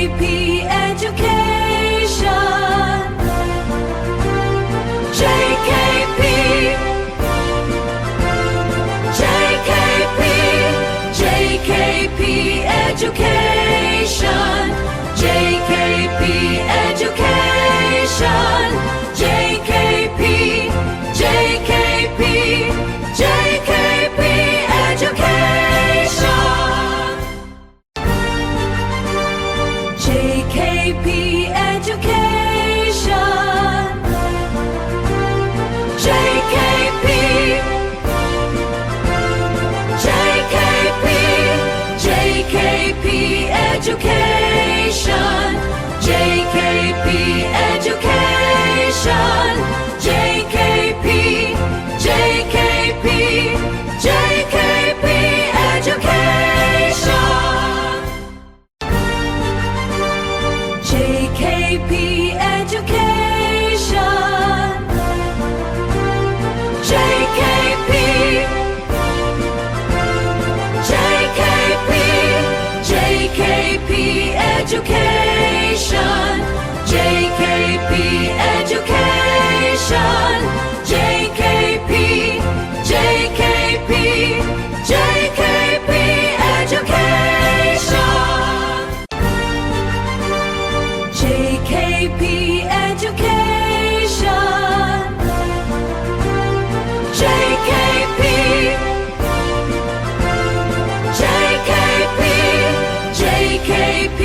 JKP Education. JKP, JKP, JKP Education. JKP Education. JKP, JKP, JKP Education. JKP Education. JKP, JKP, JKP Education. JKP Education. JKP, JKP, JKP Education. JKP Education. JKP, JKP, JKP Education. JKP Education. JKP, JKP, JKP Education. JKP Education. JKP, JKP, JKP